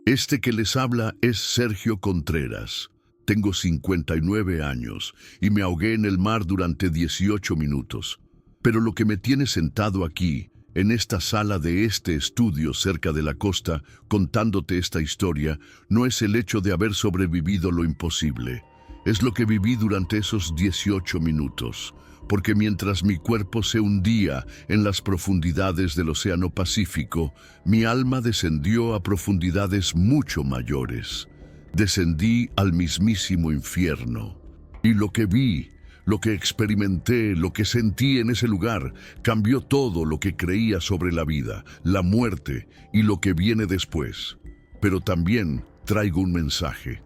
Este que les habla es Sergio Contreras. Tengo 59 años y me ahogué en el mar durante 18 minutos. Pero lo que me tiene sentado aquí, en esta sala de este estudio cerca de la costa, contándote esta historia, no es el hecho de haber sobrevivido lo imposible. Es lo que viví durante esos 18 minutos. Porque mientras mi cuerpo se hundía en las profundidades del Océano Pacífico, mi alma descendió a profundidades mucho mayores. Descendí al mismísimo infierno. Y lo que vi, lo que experimenté, lo que sentí en ese lugar, cambió todo lo que creía sobre la vida, la muerte y lo que viene después. Pero también traigo un mensaje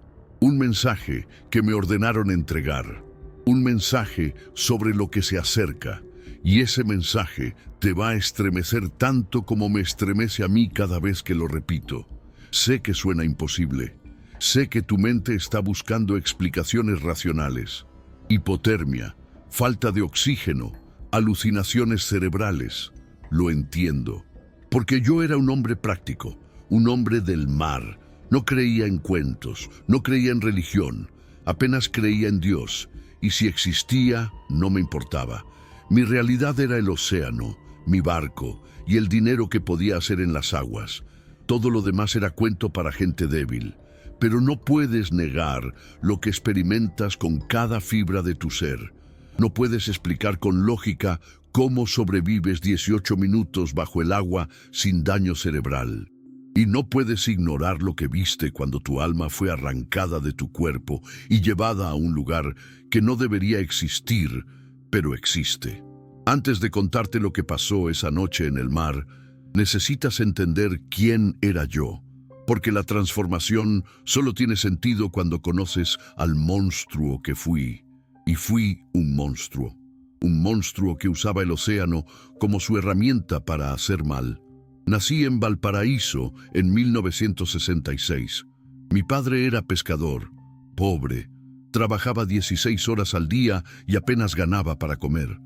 que me ordenaron entregar. Un mensaje sobre lo que se acerca, y ese mensaje te va a estremecer tanto como me estremece a mí cada vez que lo repito. Sé que suena imposible, sé que tu mente está buscando explicaciones racionales. Hipotermia, falta de oxígeno, alucinaciones cerebrales. Lo entiendo, porque yo era un hombre práctico, un hombre del mar. No creía en cuentos, no creía en religión, apenas creía en Dios. Y si existía, no me importaba. Mi realidad era el océano, mi barco y el dinero que podía hacer en las aguas. Todo lo demás era cuento para gente débil. Pero no puedes negar lo que experimentas con cada fibra de tu ser. No puedes explicar con lógica cómo sobrevives 18 minutos bajo el agua sin daño cerebral. Y no puedes ignorar lo que viste cuando tu alma fue arrancada de tu cuerpo y llevada a un lugar que no debería existir, pero existe. Antes de contarte lo que pasó esa noche en el mar, necesitas entender quién era yo, porque la transformación solo tiene sentido cuando conoces al monstruo que fui. Y fui un monstruo que usaba el océano como su herramienta para hacer mal. Nací en Valparaíso en 1966. Mi padre era pescador, pobre, trabajaba 16 horas al día y apenas ganaba para comer.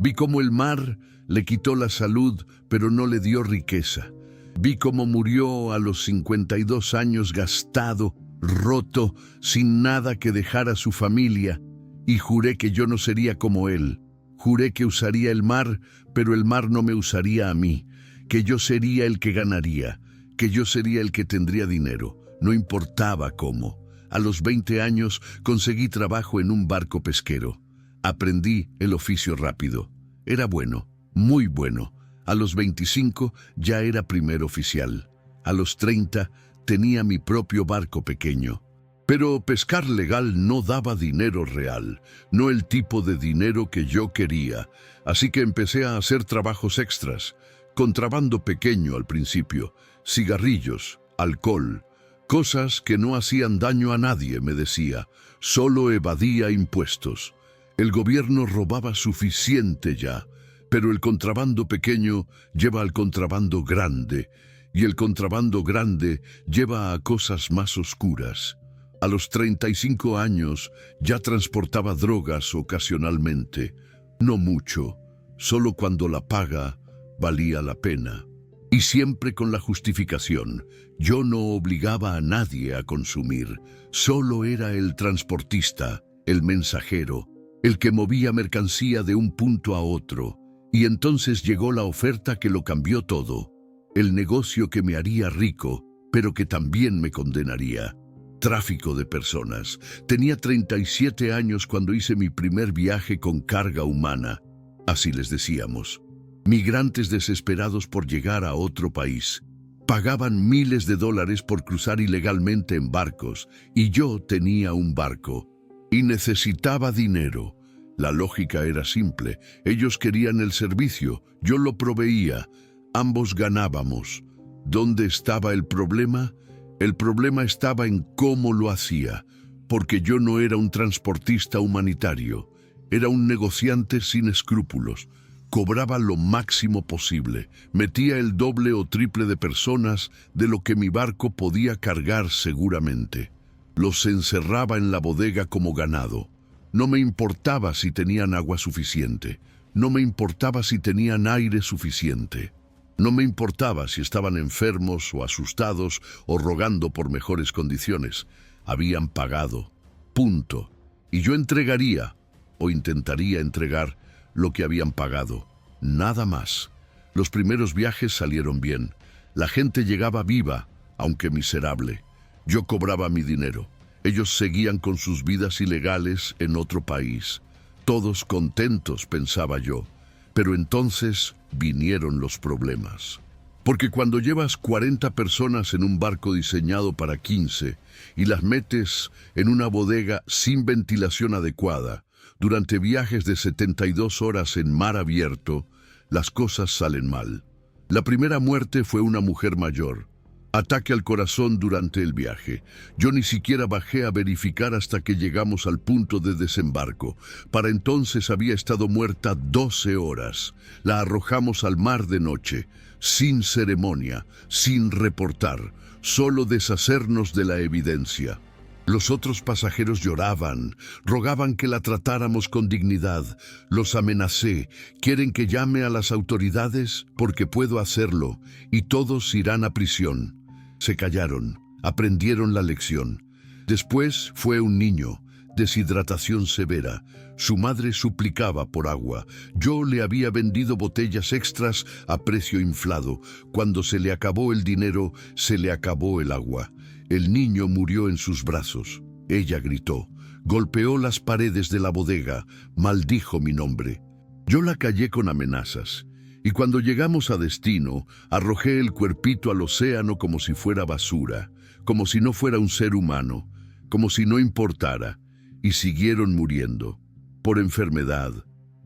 Vi cómo el mar le quitó la salud, pero no le dio riqueza. Vi cómo murió a los 52 años gastado, roto, sin nada que dejar a su familia, y juré que yo no sería como él. Juré que usaría el mar, pero el mar no me usaría a mí. Que yo sería el que ganaría, que yo sería el que tendría dinero, no importaba cómo. A los 20 años conseguí trabajo en un barco pesquero. Aprendí el oficio rápido. Era bueno, muy bueno. A los 25 ya era primer oficial. A los 30 tenía mi propio barco pequeño. Pero pescar legal no daba dinero real, no el tipo de dinero que yo quería. Así que empecé a hacer trabajos extras. Contrabando pequeño al principio, cigarrillos, alcohol, cosas que no hacían daño a nadie, me decía, solo evadía impuestos. El gobierno robaba suficiente ya, pero el contrabando pequeño lleva al contrabando grande, y el contrabando grande lleva a cosas más oscuras. A los 35 años ya transportaba drogas ocasionalmente, no mucho, solo cuando la paga valía la pena. Y siempre con la justificación, yo no obligaba a nadie a consumir, solo era el transportista, el mensajero, el que movía mercancía de un punto a otro. Y entonces llegó la oferta que lo cambió todo, el negocio que me haría rico, pero que también me condenaría. Tráfico de personas. Tenía 37 años cuando hice mi primer viaje con carga humana, así les decíamos. Migrantes desesperados por llegar a otro país. Pagaban miles de dólares por cruzar ilegalmente en barcos, y yo tenía un barco. Y necesitaba dinero. La lógica era simple. Ellos querían el servicio, yo lo proveía. Ambos ganábamos. ¿Dónde estaba el problema? El problema estaba en cómo lo hacía, porque yo no era un transportista humanitario. Era un negociante sin escrúpulos. Cobraba lo máximo posible, metía el doble o triple de personas de lo que mi barco podía cargar seguramente. Los encerraba en la bodega como ganado. No me importaba si tenían agua suficiente, no me importaba si tenían aire suficiente. No me importaba si estaban enfermos o asustados o rogando por mejores condiciones. Habían pagado. Punto. Y yo entregaría, o intentaría entregar, lo que habían pagado. Nada más. Los primeros viajes salieron bien. La gente llegaba viva, aunque miserable. Yo cobraba mi dinero. Ellos seguían con sus vidas ilegales en otro país. Todos contentos, pensaba yo. Pero entonces vinieron los problemas. Porque cuando llevas 40 personas en un barco diseñado para 15 y las metes en una bodega sin ventilación adecuada, durante viajes de 72 horas en mar abierto, las cosas salen mal. La primera muerte fue una mujer mayor. Ataque al corazón durante el viaje. Yo ni siquiera bajé a verificar hasta que llegamos al punto de desembarco. Para entonces había estado muerta 12 horas. La arrojamos al mar de noche, sin ceremonia, sin reportar, solo deshacernos de la evidencia. Los otros pasajeros lloraban, rogaban que la tratáramos con dignidad. Los amenacé. ¿Quieren que llame a las autoridades? Porque puedo hacerlo, y todos irán a prisión. Se callaron, aprendieron la lección. Después fue un niño, deshidratación severa. Su madre suplicaba por agua. Yo le había vendido botellas extras a precio inflado. Cuando se le acabó el dinero, se le acabó el agua. El niño murió en sus brazos. Ella gritó, golpeó las paredes de la bodega, maldijo mi nombre. Yo la callé con amenazas. Y cuando llegamos a destino, arrojé el cuerpito al océano como si fuera basura, como si no fuera un ser humano, como si no importara, y siguieron muriendo, por enfermedad,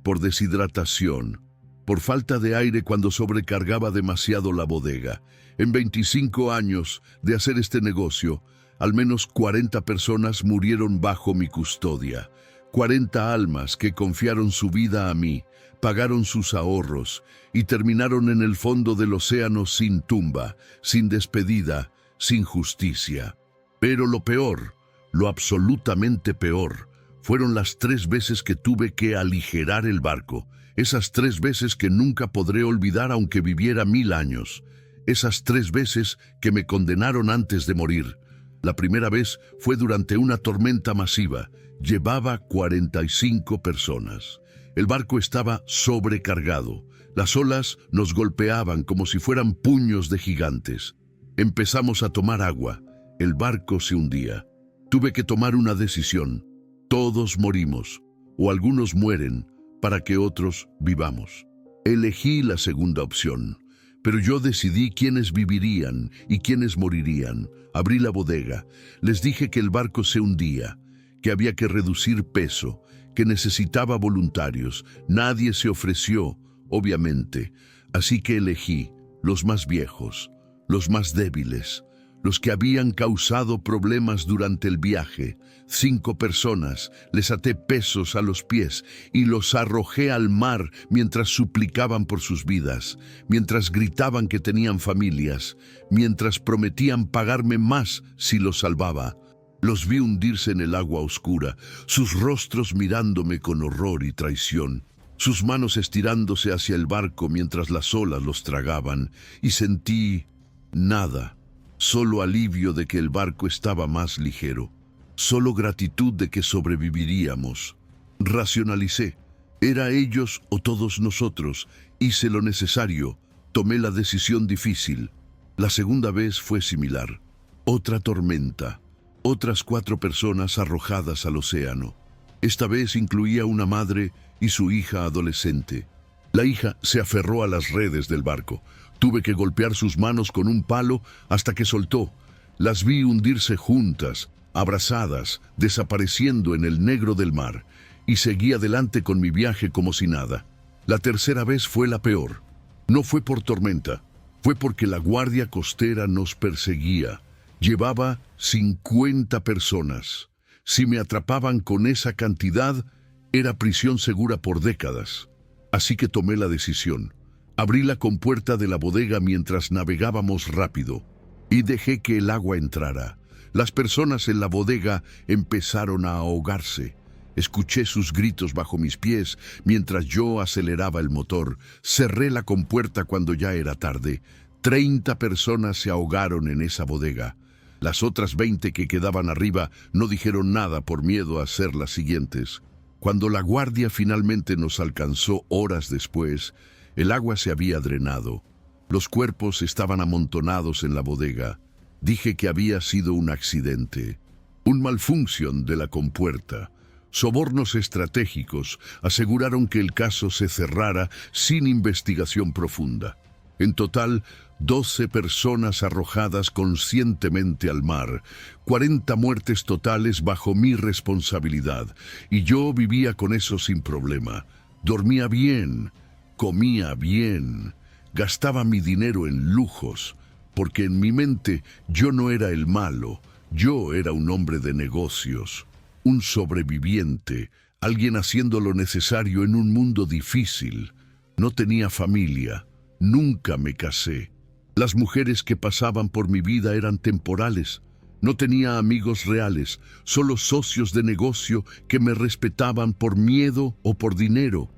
por deshidratación, por falta de aire cuando sobrecargaba demasiado la bodega. En 25 años de hacer este negocio, al menos 40 personas murieron bajo mi custodia, 40 almas que confiaron su vida a mí, pagaron sus ahorros y terminaron en el fondo del océano sin tumba, sin despedida, sin justicia. Pero lo peor, lo absolutamente peor, fueron las 3 veces que tuve que aligerar el barco, esas 3 veces que nunca podré olvidar aunque viviera 1000 años, esas 3 veces que me condenaron antes de morir. La primera vez fue durante una tormenta masiva, llevaba 45 personas. El barco estaba sobrecargado. Las olas nos golpeaban como si fueran puños de gigantes. Empezamos a tomar agua. El barco se hundía. Tuve que tomar una decisión. Todos morimos, o algunos mueren, para que otros vivamos. Elegí la segunda opción, pero yo decidí quiénes vivirían y quiénes morirían. Abrí la bodega. Les dije que el barco se hundía, que había que reducir peso, que necesitaba voluntarios. Nadie se ofreció, obviamente, así que elegí los más viejos, los más débiles, los que habían causado problemas durante el viaje. 5 personas, les até pesos a los pies y los arrojé al mar mientras suplicaban por sus vidas, mientras gritaban que tenían familias, mientras prometían pagarme más si los salvaba. Los vi hundirse en el agua oscura, sus rostros mirándome con horror y traición, sus manos estirándose hacia el barco mientras las olas los tragaban, y sentí nada, solo alivio de que el barco estaba más ligero, solo gratitud de que sobreviviríamos. Racionalicé, era ellos o todos nosotros, hice lo necesario, tomé la decisión difícil. La segunda vez fue similar, otra tormenta. Otras 4 personas arrojadas al océano. Esta vez incluía una madre y su hija adolescente. La hija se aferró a las redes del barco. Tuve que golpear sus manos con un palo hasta que soltó. Las vi hundirse juntas, abrazadas, desapareciendo en el negro del mar, y seguí adelante con mi viaje como si nada. La tercera vez fue la peor. No fue por tormenta, fue porque la guardia costera nos perseguía. Llevaba 50 personas. Si me atrapaban con esa cantidad, era prisión segura por décadas. Así que tomé la decisión. Abrí la compuerta de la bodega mientras navegábamos rápido y dejé que el agua entrara. Las personas en la bodega empezaron a ahogarse. Escuché sus gritos bajo mis pies mientras yo aceleraba el motor. Cerré la compuerta cuando ya era tarde. 30 personas se ahogaron en esa bodega. Las otras 20 que quedaban arriba no dijeron nada por miedo a ser las siguientes. Cuando la guardia finalmente nos alcanzó horas después, el agua se había drenado. Los cuerpos estaban amontonados en la bodega. Dije que había sido un accidente, un malfunción de la compuerta. Sobornos estratégicos aseguraron que el caso se cerrara sin investigación profunda. En total, 12 personas arrojadas conscientemente al mar, 40 muertes totales bajo mi responsabilidad, y yo vivía con eso sin problema. Dormía bien, comía bien, gastaba mi dinero en lujos, porque en mi mente yo no era el malo, yo era un hombre de negocios, un sobreviviente, alguien haciendo lo necesario en un mundo difícil. No tenía familia, nunca me casé. Las mujeres que pasaban por mi vida eran temporales. No tenía amigos reales, solo socios de negocio que me respetaban por miedo o por dinero.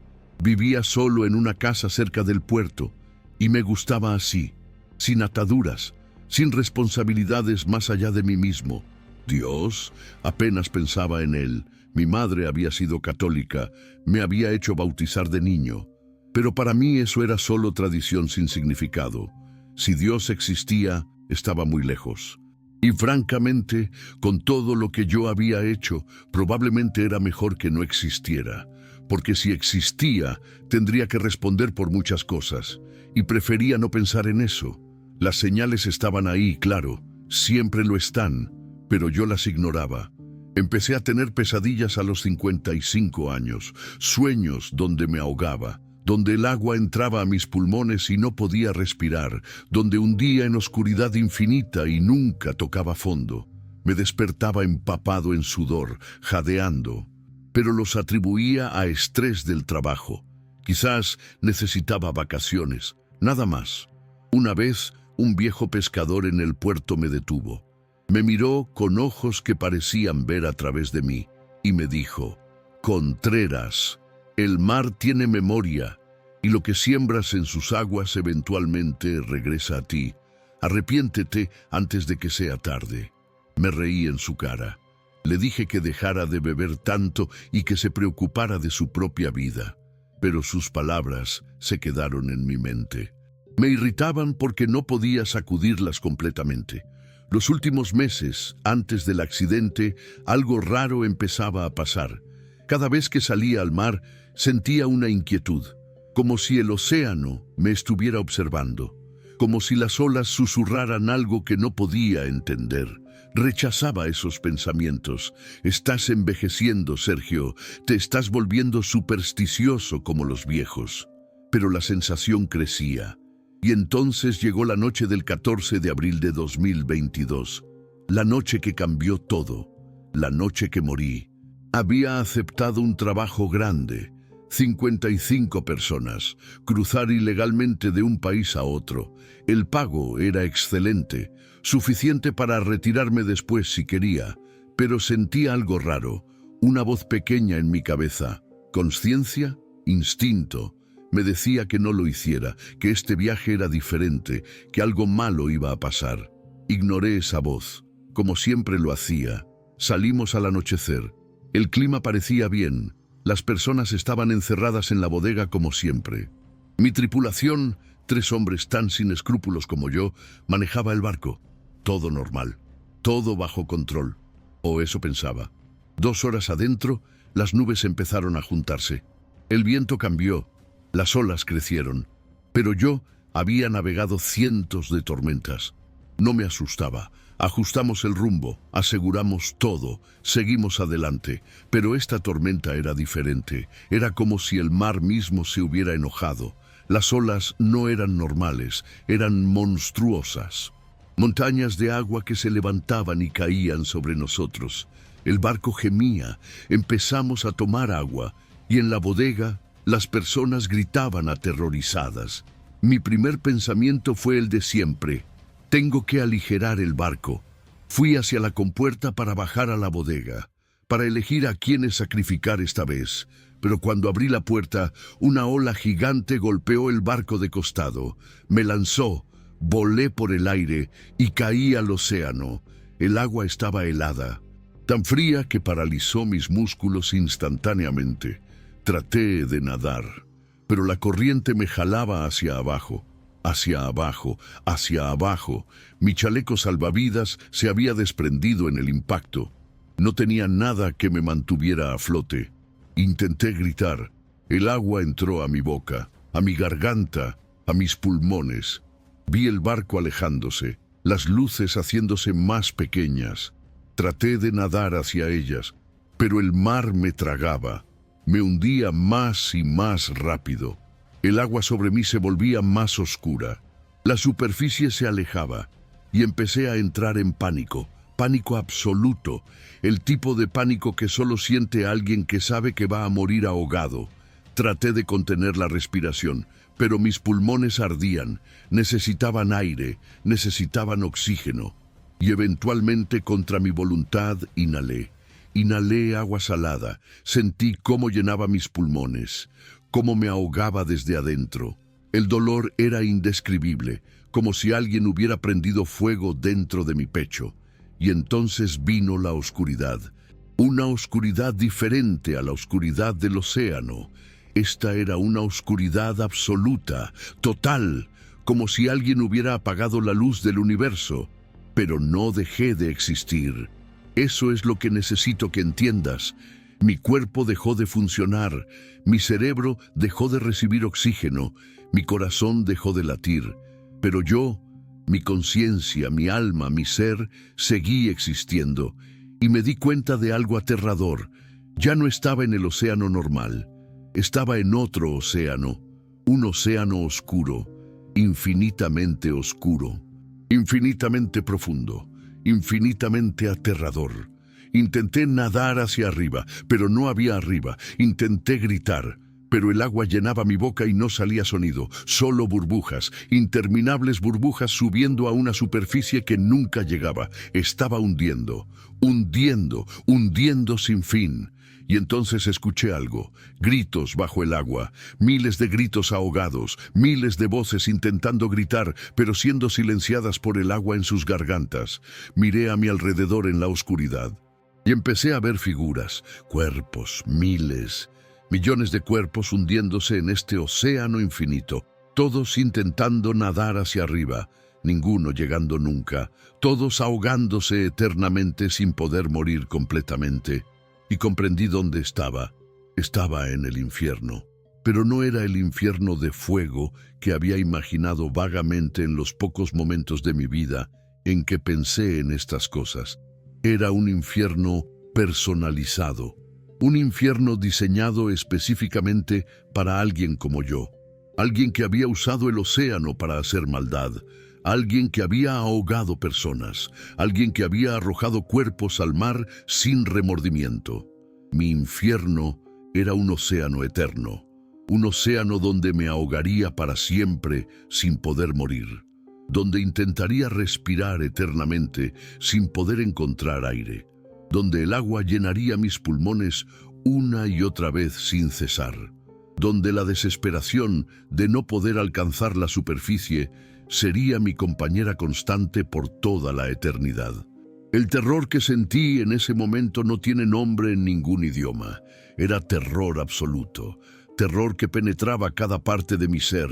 Vivía solo en una casa cerca del puerto, y me gustaba así, sin ataduras, sin responsabilidades más allá de mí mismo. Dios, apenas pensaba en él. Mi madre había sido católica, me había hecho bautizar de niño. Pero para mí eso era solo tradición sin significado. Si Dios existía, estaba muy lejos. Y francamente, con todo lo que yo había hecho, probablemente era mejor que no existiera. Porque si existía, tendría que responder por muchas cosas. Y prefería no pensar en eso. Las señales estaban ahí, claro, siempre lo están, pero yo las ignoraba. Empecé a tener pesadillas a los 55 años, sueños donde me ahogaba, donde el agua entraba a mis pulmones y no podía respirar, donde hundía en oscuridad infinita y nunca tocaba fondo. Me despertaba empapado en sudor, jadeando, pero los atribuía a estrés del trabajo. Quizás necesitaba vacaciones, nada más. Una vez, un viejo pescador en el puerto me detuvo. Me miró con ojos que parecían ver a través de mí y me dijo: «Contreras, el mar tiene memoria y lo que siembras en sus aguas eventualmente regresa a ti. Arrepiéntete antes de que sea tarde». Me reí en su cara. Le dije que dejara de beber tanto y que se preocupara de su propia vida. Pero sus palabras se quedaron en mi mente. Me irritaban porque no podía sacudirlas completamente. Los últimos meses, antes del accidente, algo raro empezaba a pasar. Cada vez que salía al mar, sentía una inquietud, como si el océano me estuviera observando, como si las olas susurraran algo que no podía entender. Rechazaba esos pensamientos. Estás envejeciendo, Sergio. Te estás volviendo supersticioso como los viejos. Pero la sensación crecía. Y entonces llegó la noche del 14 de abril de 2022. La noche que cambió todo. La noche que morí. Había aceptado un trabajo grande. 55 personas. Cruzar ilegalmente de un país a otro. El pago era excelente. Suficiente para retirarme después si quería. Pero sentía algo raro. Una voz pequeña en mi cabeza. ¿Conciencia? Instinto. Me decía que no lo hiciera, que este viaje era diferente, que algo malo iba a pasar. Ignoré esa voz, como siempre lo hacía. Salimos al anochecer. El clima parecía bien. Las personas estaban encerradas en la bodega como siempre. Mi tripulación, 3 hombres tan sin escrúpulos como yo, manejaba el barco. Todo normal, todo bajo control. O eso pensaba. 2 horas adentro, las nubes empezaron a juntarse. El viento cambió. Las olas crecieron, pero yo había navegado cientos de tormentas. No me asustaba. Ajustamos el rumbo, aseguramos todo, seguimos adelante. Pero esta tormenta era diferente. Era como si el mar mismo se hubiera enojado. Las olas no eran normales, eran monstruosas. Montañas de agua que se levantaban y caían sobre nosotros. El barco gemía, empezamos a tomar agua, y en la bodega las personas gritaban aterrorizadas. Mi primer pensamiento fue el de siempre. Tengo que aligerar el barco. Fui hacia la compuerta para bajar a la bodega, para elegir a quiénes sacrificar esta vez. Pero cuando abrí la puerta, una ola gigante golpeó el barco de costado. Me lanzó, volé por el aire y caí al océano. El agua estaba helada, tan fría que paralizó mis músculos instantáneamente. Traté de nadar, pero la corriente me jalaba hacia abajo, hacia abajo, hacia abajo. Mi chaleco salvavidas se había desprendido en el impacto. No tenía nada que me mantuviera a flote. Intenté gritar. El agua entró a mi boca, a mi garganta, a mis pulmones. Vi el barco alejándose, las luces haciéndose más pequeñas. Traté de nadar hacia ellas, pero el mar me tragaba. Me hundía más y más rápido. El agua sobre mí se volvía más oscura. La superficie se alejaba y empecé a entrar en pánico. Pánico absoluto, el tipo de pánico que solo siente alguien que sabe que va a morir ahogado. Traté de contener la respiración, pero mis pulmones ardían, necesitaban aire, necesitaban oxígeno. Y eventualmente, contra mi voluntad, inhalé. Inhalé agua salada, sentí cómo llenaba mis pulmones, cómo me ahogaba desde adentro. El dolor era indescribible, como si alguien hubiera prendido fuego dentro de mi pecho. Y entonces vino la oscuridad, una oscuridad diferente a la oscuridad del océano. Esta era una oscuridad absoluta, total, como si alguien hubiera apagado la luz del universo. Pero no dejé de existir. Eso es lo que necesito que entiendas. Mi cuerpo dejó de funcionar, mi cerebro dejó de recibir oxígeno, mi corazón dejó de latir. Pero yo, mi conciencia, mi alma, mi ser, seguí existiendo. Y me di cuenta de algo aterrador. Ya no estaba en el océano normal. Estaba en otro océano. Un océano oscuro, infinitamente oscuro, infinitamente profundo, infinitamente aterrador. Intenté nadar hacia arriba, pero no había arriba. Intenté gritar, pero el agua llenaba mi boca y no salía sonido, solo burbujas, interminables burbujas subiendo a una superficie que nunca llegaba. Estaba hundiendo, hundiendo, hundiendo sin fin. Y entonces escuché algo, gritos bajo el agua, miles de gritos ahogados, miles de voces intentando gritar, pero siendo silenciadas por el agua en sus gargantas. Miré a mi alrededor en la oscuridad y empecé a ver figuras, cuerpos, miles, millones de cuerpos hundiéndose en este océano infinito, todos intentando nadar hacia arriba, ninguno llegando nunca, todos ahogándose eternamente sin poder morir completamente. Y comprendí dónde estaba. Estaba en el infierno. Pero no era el infierno de fuego que había imaginado vagamente en los pocos momentos de mi vida en que pensé en estas cosas. Era un infierno personalizado. Un infierno diseñado específicamente para alguien como yo. Alguien que había usado el océano para hacer maldad. Alguien que había ahogado personas, alguien que había arrojado cuerpos al mar sin remordimiento. Mi infierno era un océano eterno, un océano donde me ahogaría para siempre sin poder morir, donde intentaría respirar eternamente sin poder encontrar aire, donde el agua llenaría mis pulmones una y otra vez sin cesar, donde la desesperación de no poder alcanzar la superficie sería mi compañera constante por toda la eternidad. El terror que sentí en ese momento no tiene nombre en ningún idioma. Era terror absoluto, terror que penetraba cada parte de mi ser,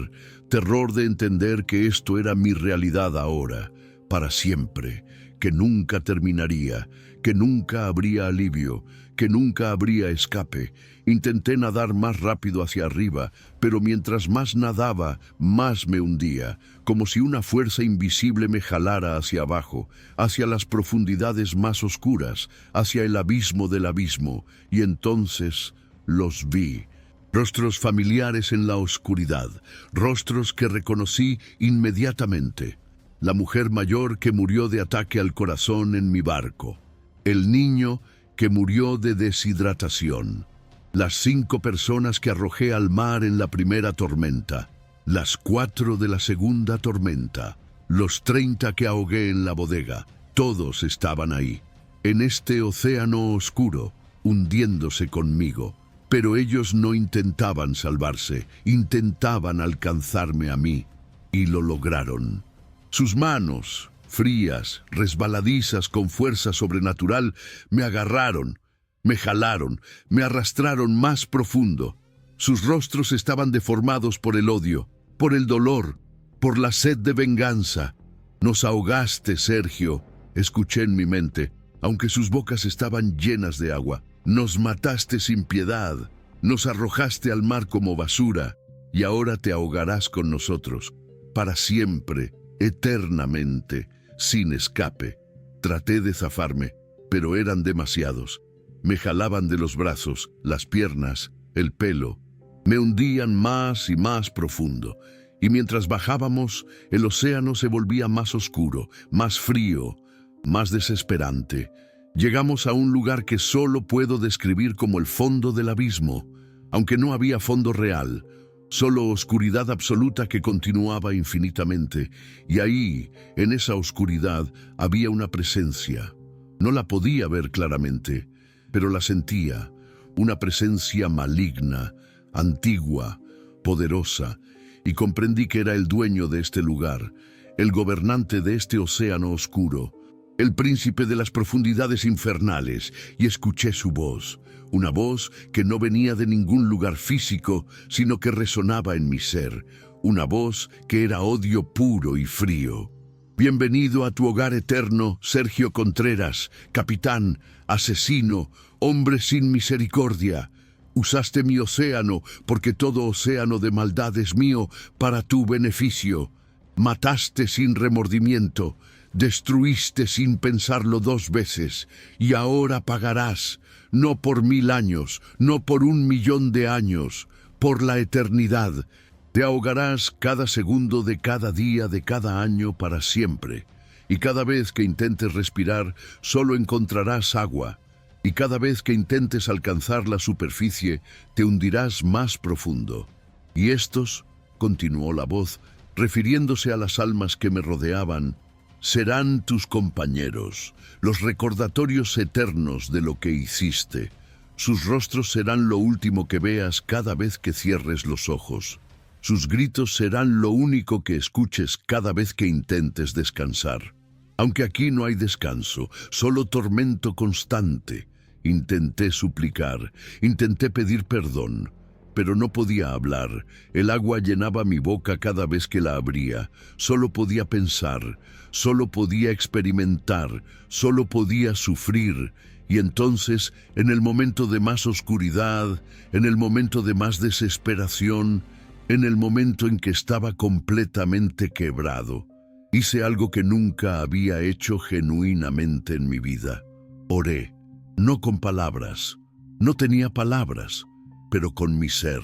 terror de entender que esto era mi realidad ahora, para siempre, que nunca terminaría, que nunca habría alivio, que nunca habría escape. Intenté nadar más rápido hacia arriba, pero mientras más nadaba, más me hundía, como si una fuerza invisible me jalara hacia abajo, hacia las profundidades más oscuras, hacia el abismo del abismo, y entonces los vi. Rostros familiares en la oscuridad, rostros que reconocí inmediatamente. La mujer mayor que murió de ataque al corazón en mi barco. El niño que murió de deshidratación. Las 5 personas que arrojé al mar en la primera tormenta. Las 4 de la segunda tormenta. Los 30 que ahogué en la bodega. Todos estaban ahí, en este océano oscuro, hundiéndose conmigo. Pero ellos no intentaban salvarse, intentaban alcanzarme a mí, y lo lograron. Sus manos, frías, resbaladizas con fuerza sobrenatural, me agarraron, me jalaron, me arrastraron más profundo. Sus rostros estaban deformados por el odio, por el dolor, por la sed de venganza. Nos ahogaste, Sergio, escuché en mi mente, aunque sus bocas estaban llenas de agua. Nos mataste sin piedad, nos arrojaste al mar como basura, y ahora te ahogarás con nosotros, para siempre, eternamente, sin escape. Traté de zafarme, pero eran demasiados. Me jalaban de los brazos, las piernas, el pelo. Me hundían más y más profundo, y mientras bajábamos, el océano se volvía más oscuro, más frío, más desesperante. Llegamos a un lugar que solo puedo describir como el fondo del abismo, aunque no había fondo real, solo oscuridad absoluta que continuaba infinitamente, y ahí, en esa oscuridad, había una presencia. No la podía ver claramente, pero la sentía, una presencia maligna, antigua, poderosa, y comprendí que era el dueño de este lugar, el gobernante de este océano oscuro, el príncipe de las profundidades infernales, y escuché su voz, una voz que no venía de ningún lugar físico, sino que resonaba en mi ser, una voz que era odio puro y frío. Bienvenido a tu hogar eterno, Sergio Contreras, capitán, asesino, hombre sin misericordia. Usaste mi océano, porque todo océano de maldad es mío, para tu beneficio. Mataste sin remordimiento, destruiste sin pensarlo 2 veces, y ahora pagarás, no por 1000 años, no por 1.000.000 de años, por la eternidad. Te ahogarás cada segundo de cada día de cada año para siempre, y cada vez que intentes respirar, solo encontrarás agua, y cada vez que intentes alcanzar la superficie, te hundirás más profundo. Y estos, continuó la voz, refiriéndose a las almas que me rodeaban, serán tus compañeros, los recordatorios eternos de lo que hiciste. Sus rostros serán lo último que veas cada vez que cierres los ojos. Sus gritos serán lo único que escuches cada vez que intentes descansar. Aunque aquí no hay descanso, solo tormento constante. Intenté suplicar, intenté pedir perdón, pero no podía hablar. El agua llenaba mi boca cada vez que la abría. Solo podía pensar, solo podía experimentar, solo podía sufrir. Y entonces, en el momento de más oscuridad, en el momento de más desesperación, en el momento en que estaba completamente quebrado, hice algo que nunca había hecho genuinamente en mi vida. Oré, no con palabras, no tenía palabras, pero con mi ser,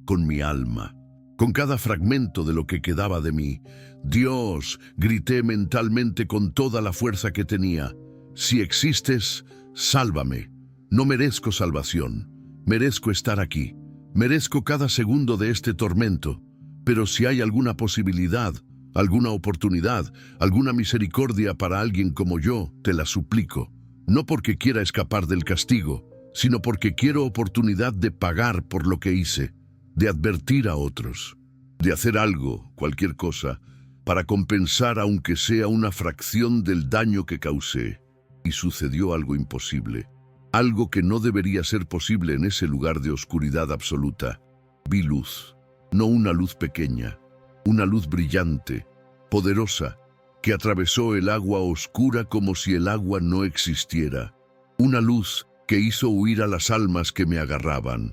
con mi alma, con cada fragmento de lo que quedaba de mí. Dios, grité mentalmente con toda la fuerza que tenía, si existes, sálvame. No merezco salvación, merezco estar aquí, merezco cada segundo de este tormento, pero si hay alguna posibilidad, alguna oportunidad, alguna misericordia para alguien como yo, te la suplico, no porque quiera escapar del castigo, sino porque quiero oportunidad de pagar por lo que hice, de advertir a otros, de hacer algo, cualquier cosa, para compensar aunque sea una fracción del daño que causé. Y sucedió algo imposible, algo que no debería ser posible en ese lugar de oscuridad absoluta. Vi luz, no una luz pequeña, una luz brillante, poderosa, que atravesó el agua oscura como si el agua no existiera. Una luz que hizo huir a las almas que me agarraban.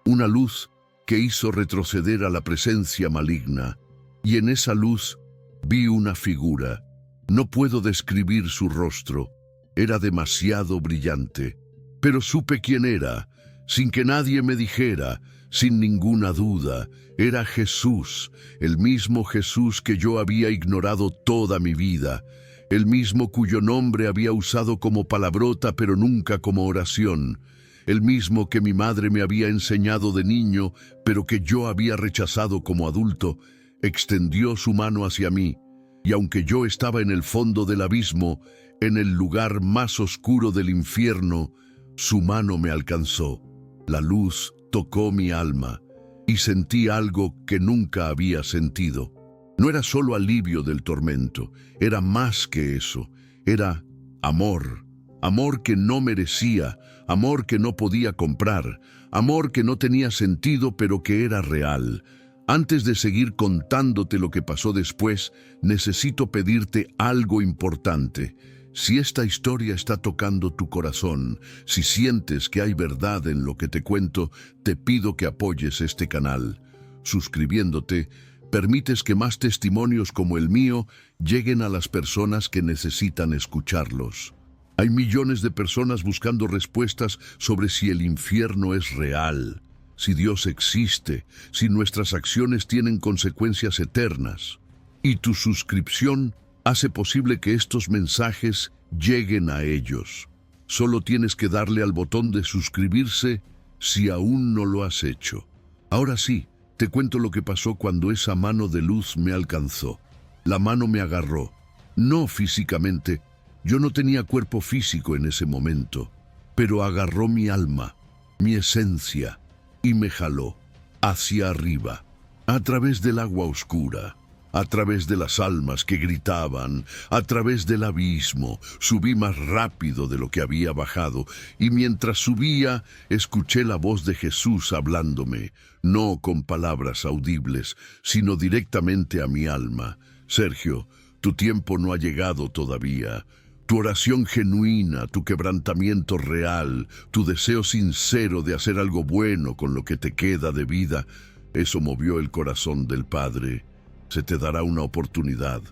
Una luz que hizo retroceder a la presencia maligna. Y en esa luz vi una figura. No puedo describir su rostro. Era demasiado brillante. Pero supe quién era, sin que nadie me dijera, sin ninguna duda. Era Jesús, el mismo Jesús que yo había ignorado toda mi vida, el mismo cuyo nombre había usado como palabrota pero nunca como oración, el mismo que mi madre me había enseñado de niño pero que yo había rechazado como adulto. Extendió su mano hacia mí, y aunque yo estaba en el fondo del abismo, en el lugar más oscuro del infierno, Su mano me alcanzó, la luz tocó mi alma y sentí algo que nunca había sentido. No era solo alivio del tormento, era más que eso, era amor. Amor que no merecía, amor que no podía comprar, amor que no tenía sentido pero que era real. Antes de seguir contándote lo que pasó después, necesito pedirte algo importante. Si esta historia está tocando tu corazón, si sientes que hay verdad en lo que te cuento, te pido que apoyes este canal. Suscribiéndote, permites que más testimonios como el mío lleguen a las personas que necesitan escucharlos. Hay millones de personas buscando respuestas sobre si el infierno es real, si Dios existe, si nuestras acciones tienen consecuencias eternas. Y tu suscripción hace posible que estos mensajes lleguen a ellos. Solo tienes que darle al botón de suscribirse si aún no lo has hecho. Ahora sí, te cuento lo que pasó cuando esa mano de luz me alcanzó. La mano me agarró, no físicamente. Yo no tenía cuerpo físico en ese momento, pero agarró mi alma, mi esencia, y me jaló hacia arriba, a través del agua oscura, a través de las almas que gritaban, a través del abismo. Subí más rápido de lo que había bajado, y mientras subía, escuché la voz de Jesús hablándome, no con palabras audibles, sino directamente a mi alma. Sergio, tu tiempo no ha llegado todavía. Tu oración genuina, tu quebrantamiento real, tu deseo sincero de hacer algo bueno con lo que te queda de vida, eso movió el corazón del Padre. Se te dará una oportunidad,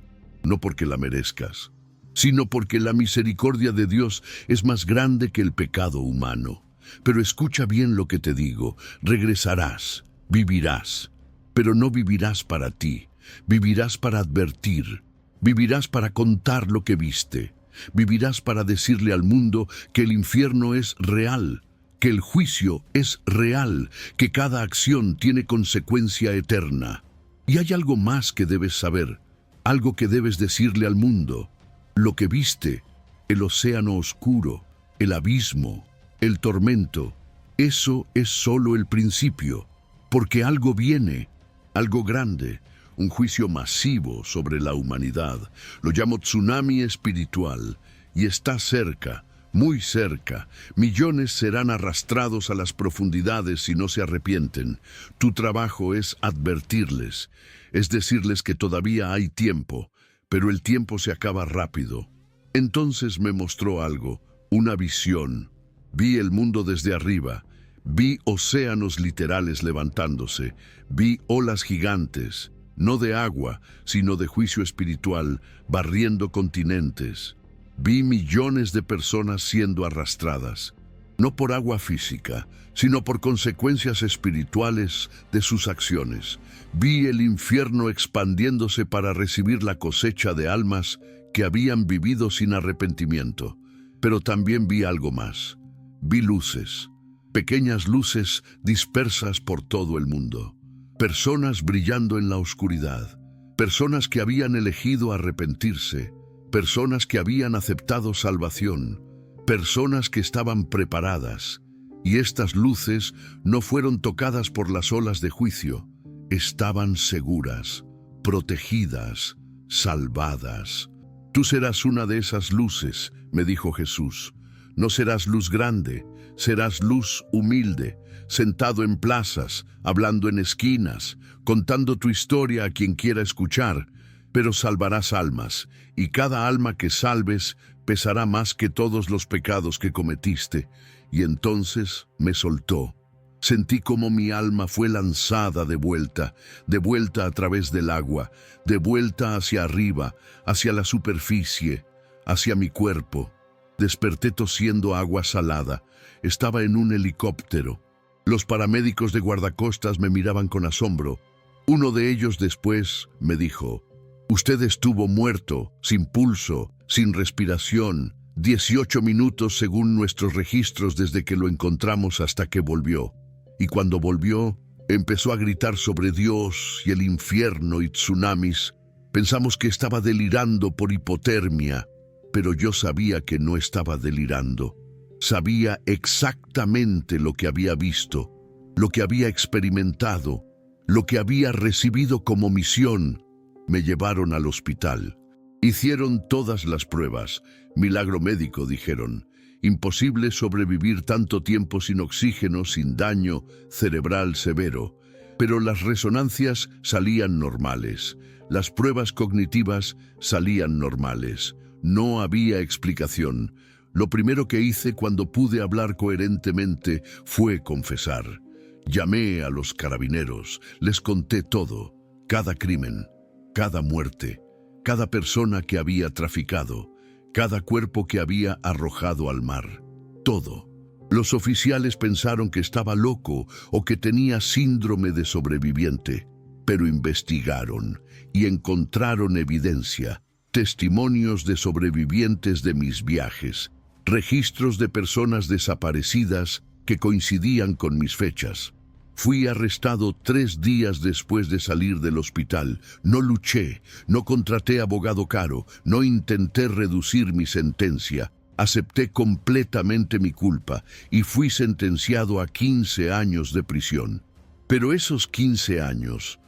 no porque la merezcas, sino porque la misericordia de Dios es más grande que el pecado humano. Pero escucha bien lo que te digo, regresarás, vivirás, pero no vivirás para ti, vivirás para advertir, vivirás para contar lo que viste. Vivirás para decirle al mundo que el infierno es real, que el juicio es real, que cada acción tiene consecuencia eterna. Y hay algo más que debes saber, algo que debes decirle al mundo. Lo que viste, el océano oscuro, el abismo, el tormento, eso es solo el principio, porque algo viene, algo grande. Un juicio masivo sobre la humanidad. Lo llamo tsunami espiritual y está cerca, muy cerca. Millones serán arrastrados a las profundidades si no se arrepienten. Tu trabajo es advertirles, es decirles que todavía hay tiempo, pero el tiempo se acaba rápido. Entonces me mostró algo, una visión. Vi el mundo desde arriba, vi océanos literales levantándose, vi olas gigantes, no de agua, sino de juicio espiritual, barriendo continentes. Vi millones de personas siendo arrastradas, no por agua física, sino por consecuencias espirituales de sus acciones. Vi el infierno expandiéndose para recibir la cosecha de almas que habían vivido sin arrepentimiento. Pero también vi algo más. Vi luces, pequeñas luces dispersas por todo el mundo. Personas brillando en la oscuridad, personas que habían elegido arrepentirse, personas que habían aceptado salvación, personas que estaban preparadas. Y estas luces no fueron tocadas por las olas de juicio, estaban seguras, protegidas, salvadas. Tú serás una de esas luces, me dijo Jesús. No serás luz grande, serás luz humilde, sentado en plazas, hablando en esquinas, contando tu historia a quien quiera escuchar, pero salvarás almas, y cada alma que salves pesará más que todos los pecados que cometiste. Y entonces me soltó. Sentí como mi alma fue lanzada de vuelta a través del agua, de vuelta hacia arriba, hacia la superficie, hacia mi cuerpo. Desperté tosiendo agua salada. Estaba en un helicóptero. Los paramédicos de guardacostas me miraban con asombro. Uno de ellos después me dijo: «Usted estuvo muerto, sin pulso, sin respiración, 18 minutos según nuestros registros desde que lo encontramos hasta que volvió. Y cuando volvió, empezó a gritar sobre Dios y el infierno y tsunamis. Pensamos que estaba delirando por hipotermia, pero yo sabía que no estaba delirando. Sabía exactamente lo que había visto, lo que había experimentado, lo que había recibido como misión. Me llevaron al hospital. Hicieron todas las pruebas. Milagro médico, dijeron. Imposible sobrevivir tanto tiempo sin oxígeno, sin daño cerebral severo. Pero las resonancias salían normales. Las pruebas cognitivas salían normales. No había explicación. Lo primero que hice cuando pude hablar coherentemente fue confesar. Llamé a los carabineros, les conté todo, cada crimen, cada muerte, cada persona que había traficado, cada cuerpo que había arrojado al mar, todo. Los oficiales pensaron que estaba loco o que tenía síndrome de sobreviviente, pero investigaron y encontraron evidencia, testimonios de sobrevivientes de mis viajes, registros de personas desaparecidas que coincidían con mis fechas. Fui arrestado 3 días después de salir del hospital. No luché, no contraté abogado caro, no intenté reducir mi sentencia. Acepté completamente mi culpa y fui sentenciado a 15 años de prisión. Pero esos 15 años,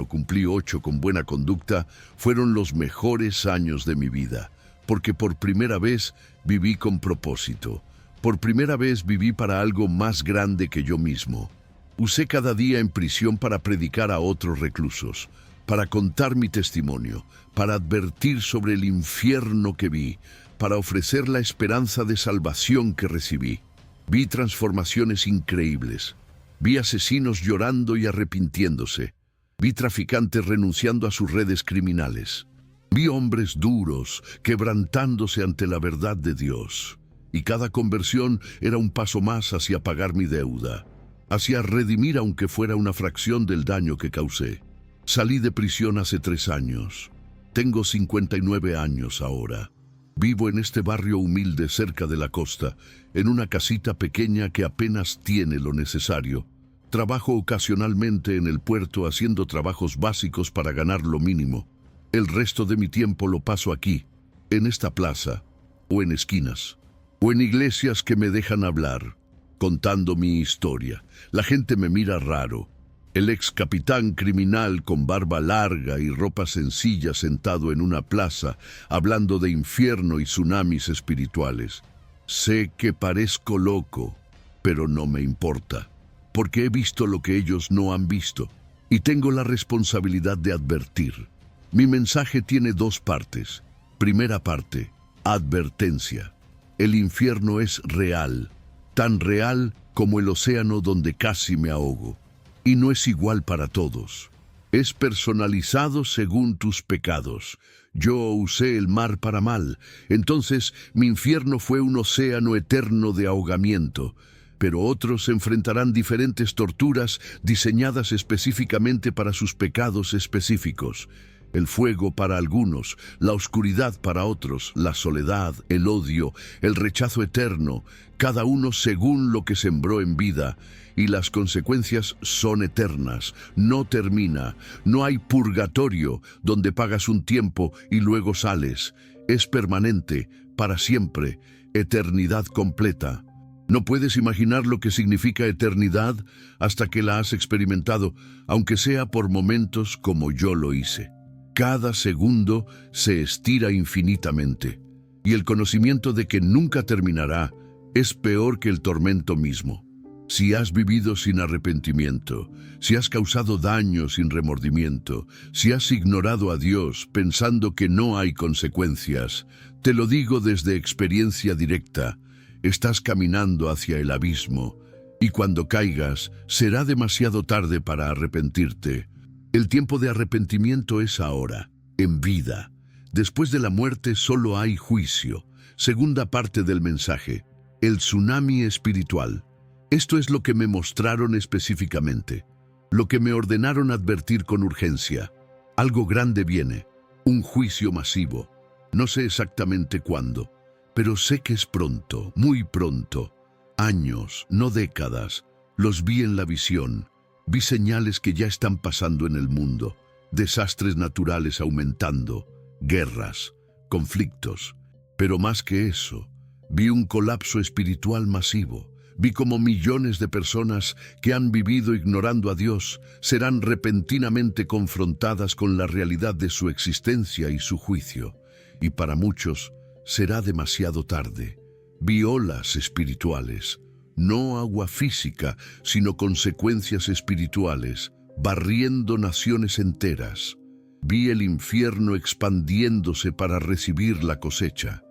cumplí 8 con buena conducta, fueron los mejores años de mi vida, porque por primera vez viví con propósito. Por primera vez viví para algo más grande que yo mismo. Usé cada día en prisión para predicar a otros reclusos, para contar mi testimonio, para advertir sobre el infierno que vi, para ofrecer la esperanza de salvación que recibí. Vi transformaciones increíbles. Vi asesinos llorando y arrepintiéndose. Vi traficantes renunciando a sus redes criminales. Vi hombres duros quebrantándose ante la verdad de Dios. Y cada conversión era un paso más hacia pagar mi deuda, hacia redimir aunque fuera una fracción del daño que causé. Salí de prisión hace 3 años. Tengo 59 años ahora. Vivo en este barrio humilde cerca de la costa, en una casita pequeña que apenas tiene lo necesario. Trabajo ocasionalmente en el puerto haciendo trabajos básicos para ganar lo mínimo. El resto de mi tiempo lo paso aquí, en esta plaza, o en esquinas, o en iglesias que me dejan hablar, contando mi historia. La gente me mira raro. El ex capitán criminal con barba larga y ropa sencilla sentado en una plaza, hablando de infierno y tsunamis espirituales. Sé que parezco loco, pero no me importa, porque he visto lo que ellos no han visto, y tengo la responsabilidad de advertir. Mi mensaje tiene 2 partes. Primera parte, advertencia. El infierno es real, tan real como el océano donde casi me ahogo. Y no es igual para todos. Es personalizado según tus pecados. Yo usé el mar para mal, entonces mi infierno fue un océano eterno de ahogamiento. Pero otros enfrentarán diferentes torturas diseñadas específicamente para sus pecados específicos. El fuego para algunos, la oscuridad para otros, la soledad, el odio, el rechazo eterno, cada uno según lo que sembró en vida. Y las consecuencias son eternas, no termina. No hay purgatorio donde pagas un tiempo y luego sales. Es permanente, para siempre, eternidad completa. No puedes imaginar lo que significa eternidad hasta que la has experimentado, aunque sea por momentos como yo lo hice. Cada segundo se estira infinitamente, y el conocimiento de que nunca terminará es peor que el tormento mismo. Si has vivido sin arrepentimiento, si has causado daño sin remordimiento, si has ignorado a Dios pensando que no hay consecuencias, te lo digo desde experiencia directa, estás caminando hacia el abismo, y cuando caigas será demasiado tarde para arrepentirte. El tiempo de arrepentimiento es ahora, en vida. Después de la muerte solo hay juicio. Segunda parte del mensaje, el tsunami espiritual. Esto es lo que me mostraron específicamente, lo que me ordenaron advertir con urgencia. Algo grande viene, un juicio masivo. No sé exactamente cuándo, pero sé que es pronto, muy pronto. Años, no décadas. Los vi en la visión. Vi señales que ya están pasando en el mundo. Desastres naturales aumentando, guerras, conflictos. Pero más que eso, Vi un colapso espiritual masivo. Vi como millones de personas que han vivido ignorando a Dios serán repentinamente confrontadas con la realidad de su existencia y su juicio. Y para muchos será demasiado tarde. Vi olas espirituales, no agua física, sino consecuencias espirituales, barriendo naciones enteras. Vi el infierno expandiéndose para recibir la cosecha.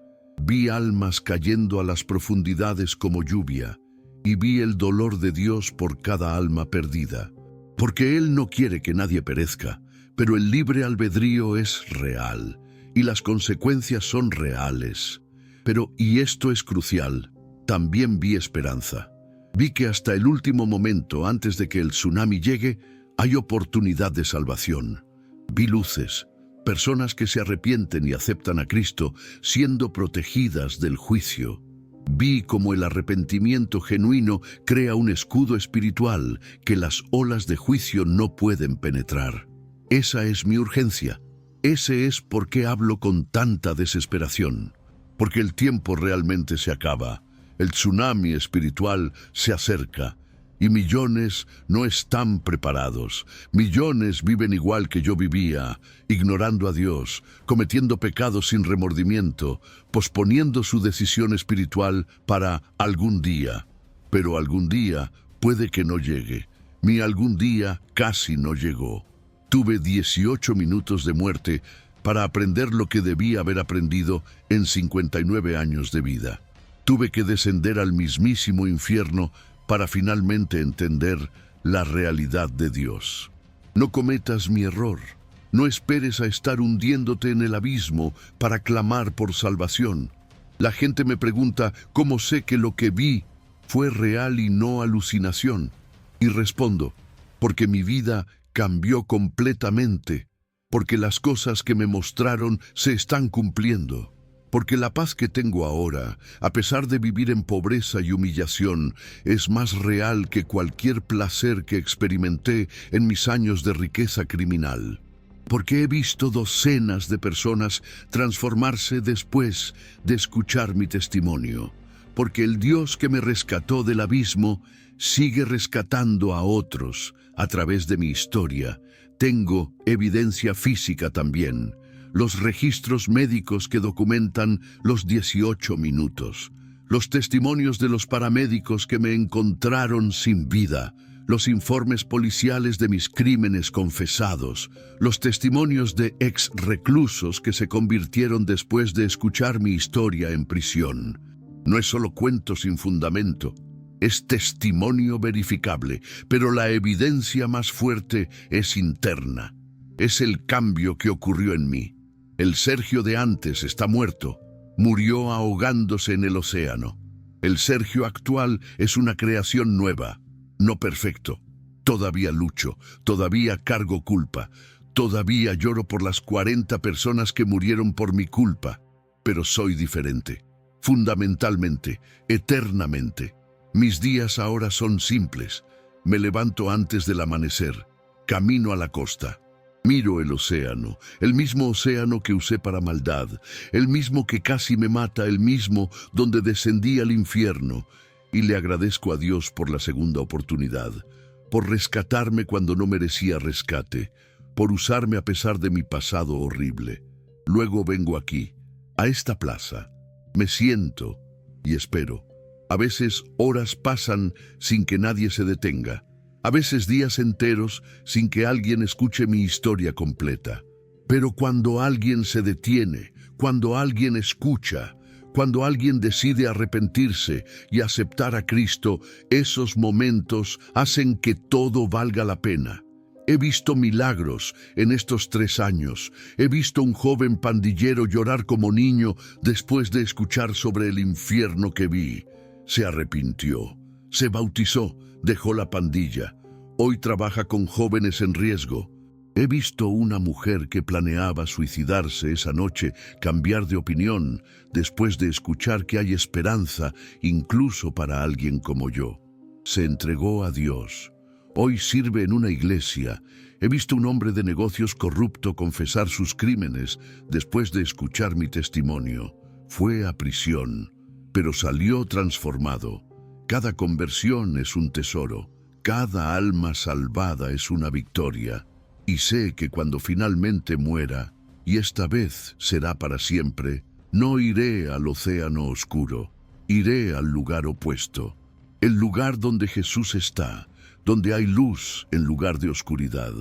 Vi almas cayendo a las profundidades como lluvia, y vi el dolor de Dios por cada alma perdida. Porque Él no quiere que nadie perezca, pero el libre albedrío es real, y las consecuencias son reales. Pero, y esto es crucial, también vi esperanza. Vi que hasta el último momento, antes de que el tsunami llegue, hay oportunidad de salvación. Vi luces, personas que se arrepienten y aceptan a Cristo, siendo protegidas del juicio. Vi cómo el arrepentimiento genuino crea un escudo espiritual que las olas de juicio no pueden penetrar. Esa es mi urgencia. Ese es por qué hablo con tanta desesperación. Porque el tiempo realmente se acaba. El tsunami espiritual se acerca. Y millones no están preparados. Millones viven igual que yo vivía, ignorando a Dios, cometiendo pecados sin remordimiento, posponiendo su decisión espiritual para algún día. Pero algún día puede que no llegue. Mi algún día casi no llegó. Tuve 18 minutos de muerte para aprender lo que debía haber aprendido en 59 años de vida. Tuve que descender al mismísimo infierno para finalmente entender la realidad de Dios. No cometas mi error. No esperes a estar hundiéndote en el abismo para clamar por salvación. La gente me pregunta cómo sé que lo que vi fue real y no alucinación. Y respondo, porque mi vida cambió completamente, porque las cosas que me mostraron se están cumpliendo. Porque la paz que tengo ahora, a pesar de vivir en pobreza y humillación, es más real que cualquier placer que experimenté en mis años de riqueza criminal. Porque he visto docenas de personas transformarse después de escuchar mi testimonio. Porque el Dios que me rescató del abismo sigue rescatando a otros a través de mi historia. Tengo evidencia física también. Los registros médicos que documentan los 18 minutos, los testimonios de los paramédicos que me encontraron sin vida, los informes policiales de mis crímenes confesados, los testimonios de ex reclusos que se convirtieron después de escuchar mi historia en prisión. No es solo cuento sin fundamento, es testimonio verificable, pero la evidencia más fuerte es interna. Es el cambio que ocurrió en mí. El Sergio de antes está muerto, murió ahogándose en el océano. El Sergio actual es una creación nueva, no perfecto. Todavía lucho, todavía cargo culpa, todavía lloro por las 40 personas que murieron por mi culpa, pero soy diferente, fundamentalmente, eternamente. Mis días ahora son simples. Me levanto antes del amanecer, camino a la costa. Miro el océano, el mismo océano que usé para maldad, el mismo que casi me mata, el mismo donde descendí al infierno, y le agradezco a Dios por la segunda oportunidad, por rescatarme cuando no merecía rescate, por usarme a pesar de mi pasado horrible. Luego vengo aquí, a esta plaza, me siento y espero. A veces horas pasan sin que nadie se detenga. A veces días enteros sin que alguien escuche mi historia completa. Pero cuando alguien se detiene, cuando alguien escucha, cuando alguien decide arrepentirse y aceptar a Cristo, esos momentos hacen que todo valga la pena. He visto milagros en estos 3 años. He visto un joven pandillero llorar como niño después de escuchar sobre el infierno que vi. Se arrepintió, se bautizó, dejó la pandilla. Hoy trabaja con jóvenes en riesgo. He visto una mujer que planeaba suicidarse esa noche, cambiar de opinión, después de escuchar que hay esperanza, incluso para alguien como yo. Se entregó a Dios. Hoy sirve en una iglesia. He visto un hombre de negocios corrupto confesar sus crímenes después de escuchar mi testimonio. Fue a prisión. pero salió transformado. Cada conversión es un tesoro, cada alma salvada es una victoria, y sé que cuando finalmente muera, y esta vez será para siempre, no iré al océano oscuro, iré al lugar opuesto, el lugar donde Jesús está, donde hay luz en lugar de oscuridad,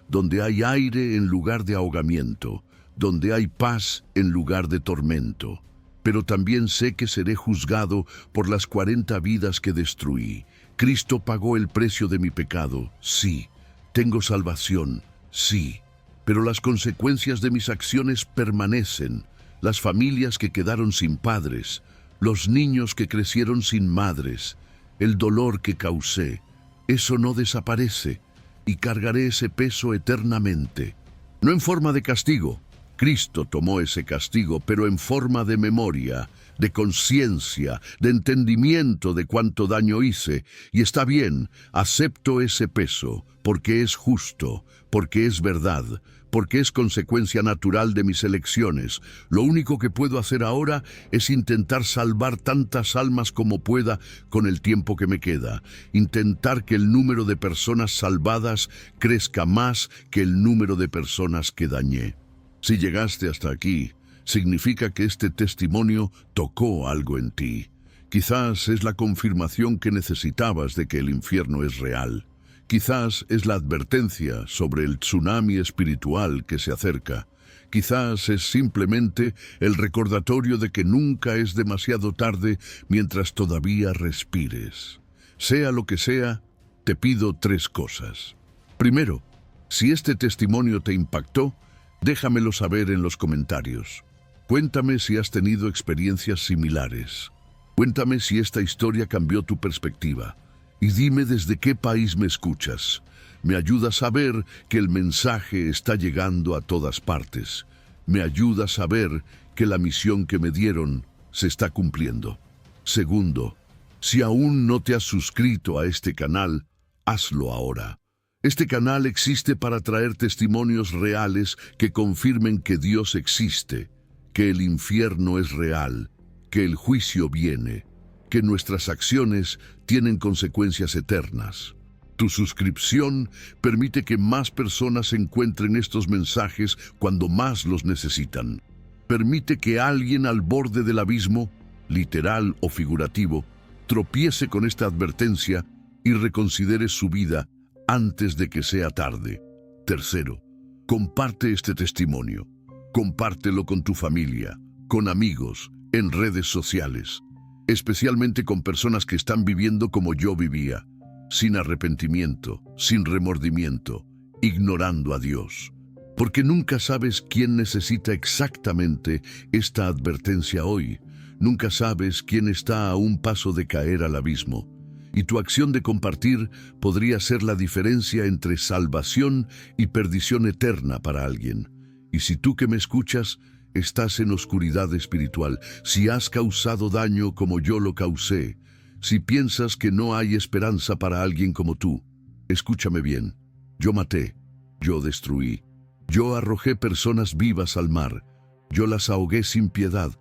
donde hay aire en lugar de ahogamiento, donde hay paz en lugar de tormento. Pero también sé que seré juzgado por las 40 vidas que destruí. Cristo pagó el precio de mi pecado, sí. Tengo salvación, sí. Pero las consecuencias de mis acciones permanecen. Las familias que quedaron sin padres, los niños que crecieron sin madres, el dolor que causé, eso no desaparece y cargaré ese peso eternamente. No en forma de castigo. Cristo tomó ese castigo, pero en forma de memoria, de conciencia, de entendimiento de cuánto daño hice. Y está bien, acepto ese peso, porque es justo, porque es verdad, porque es consecuencia natural de mis elecciones. Lo único que puedo hacer ahora es intentar salvar tantas almas como pueda con el tiempo que me queda. Intentar que el número de personas salvadas crezca más que el número de personas que dañé. Si llegaste hasta aquí, significa que este testimonio tocó algo en ti. Quizás es la confirmación que necesitabas de que el infierno es real. Quizás es la advertencia sobre el tsunami espiritual que se acerca. Quizás es simplemente el recordatorio de que nunca es demasiado tarde mientras todavía respires. Sea lo que sea, te pido 3 cosas. Primero, si este testimonio te impactó, déjamelo saber en los comentarios. Cuéntame si has tenido experiencias similares. Cuéntame si esta historia cambió tu perspectiva. Y dime desde qué país me escuchas. Me ayuda a saber que el mensaje está llegando a todas partes. Me ayuda a saber que la misión que me dieron se está cumpliendo. Segundo, si aún no te has suscrito a este canal, hazlo ahora. Este canal existe para traer testimonios reales que confirmen que Dios existe, que el infierno es real, que el juicio viene, que nuestras acciones tienen consecuencias eternas. Tu suscripción permite que más personas encuentren estos mensajes cuando más los necesitan. Permite que alguien al borde del abismo, literal o figurativo, tropiece con esta advertencia y reconsidere su vida antes de que sea tarde. Tercero, comparte este testimonio. Compártelo con tu familia, con amigos, en redes sociales, especialmente con personas que están viviendo como yo vivía, sin arrepentimiento, sin remordimiento, ignorando a Dios. Porque nunca sabes quién necesita exactamente esta advertencia hoy. Nunca sabes quién está a un paso de caer al abismo. Y tu acción de compartir podría ser la diferencia entre salvación y perdición eterna para alguien. Y si tú que me escuchas estás en oscuridad espiritual, si has causado daño como yo lo causé, si piensas que no hay esperanza para alguien como tú, escúchame bien. Yo maté, yo destruí, yo arrojé personas vivas al mar, yo las ahogué sin piedad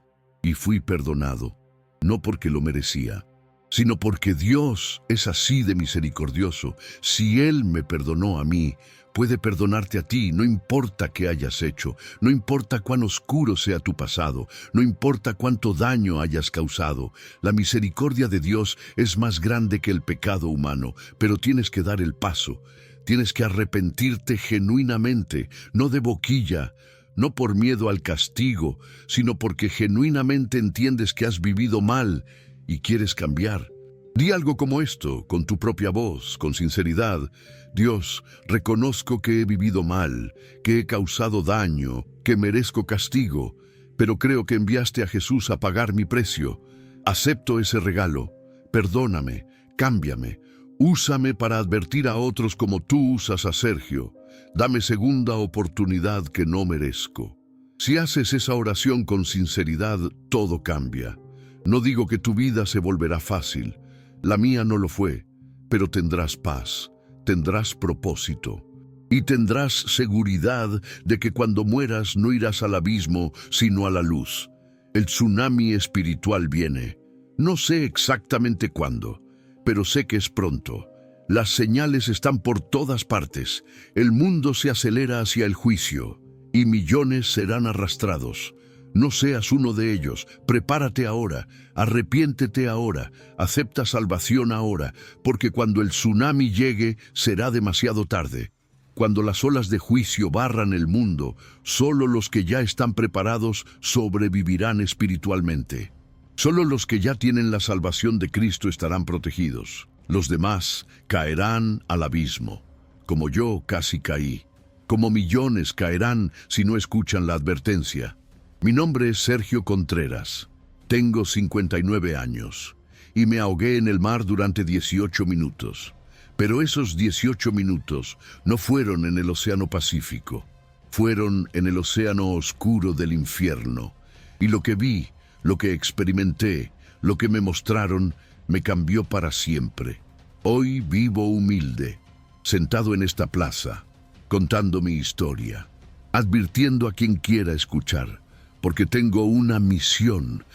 y fui perdonado, no porque lo merecía, sino porque Dios es así de misericordioso. Si Él me perdonó a mí, puede perdonarte a ti, no importa qué hayas hecho, no importa cuán oscuro sea tu pasado, no importa cuánto daño hayas causado. La misericordia de Dios es más grande que el pecado humano, pero tienes que dar el paso. Tienes que arrepentirte genuinamente, no de boquilla, no por miedo al castigo, sino porque genuinamente entiendes que has vivido mal y quieres cambiar. Di algo como esto, con tu propia voz, con sinceridad. Dios, reconozco que he vivido mal, que he causado daño, que merezco castigo, pero creo que enviaste a Jesús a pagar mi precio. Acepto ese regalo. Perdóname, cámbiame, úsame para advertir a otros como tú usas a Sergio. Dame segunda oportunidad que no merezco. Si haces esa oración con sinceridad, todo cambia. No digo que tu vida se volverá fácil. La mía no lo fue, pero tendrás paz, tendrás propósito y tendrás seguridad de que cuando mueras no irás al abismo, sino a la luz. El tsunami espiritual viene, No sé exactamente cuándo, pero sé que es pronto. Las señales están por todas partes. El mundo se acelera hacia el juicio y millones serán arrastrados. No seas uno de ellos. Prepárate ahora, arrepiéntete ahora, acepta salvación ahora, porque cuando el tsunami llegue será demasiado tarde. Cuando las olas de juicio barran el mundo, solo los que ya están preparados sobrevivirán espiritualmente. Solo los que ya tienen la salvación de Cristo estarán protegidos. Los demás caerán al abismo, como yo casi caí. Como millones caerán si no escuchan la advertencia. Mi nombre es Sergio Contreras. Tengo 59 años y me ahogué en el mar durante 18 minutos. Pero esos 18 minutos no fueron en el Océano Pacífico, fueron en el océano oscuro del infierno. Y lo que vi, lo que experimenté, lo que me mostraron, me cambió para siempre. Hoy vivo humilde, sentado en esta plaza, contando mi historia, advirtiendo a quien quiera escuchar, porque tengo una misión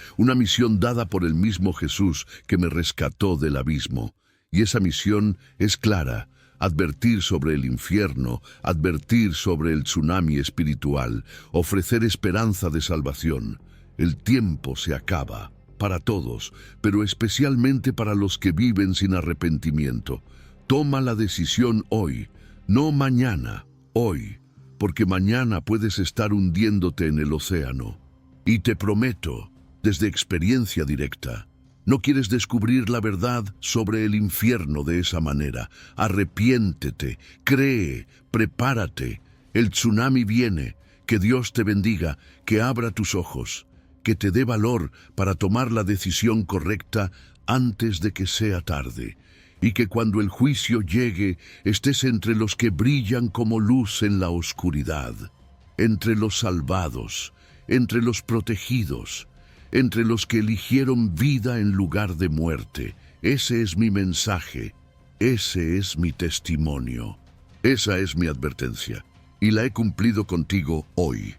dada por el mismo Jesús que me rescató del abismo. Y esa misión es clara: advertir sobre el infierno, advertir sobre el tsunami espiritual, ofrecer esperanza de salvación. El tiempo se acaba, para todos, pero especialmente para los que viven sin arrepentimiento. Toma la decisión hoy, no mañana, hoy, porque mañana puedes estar hundiéndote en el océano. Y te prometo, desde experiencia directa, no quieres descubrir la verdad sobre el infierno de esa manera. Arrepiéntete, cree, prepárate. El tsunami viene. Que Dios te bendiga, que abra tus ojos, que te dé valor para tomar la decisión correcta antes de que sea tarde. Y que cuando el juicio llegue, estés entre los que brillan como luz en la oscuridad, entre los salvados, entre los protegidos, entre los que eligieron vida en lugar de muerte. Ese es mi mensaje, ese es mi testimonio, esa es mi advertencia, y la he cumplido contigo hoy.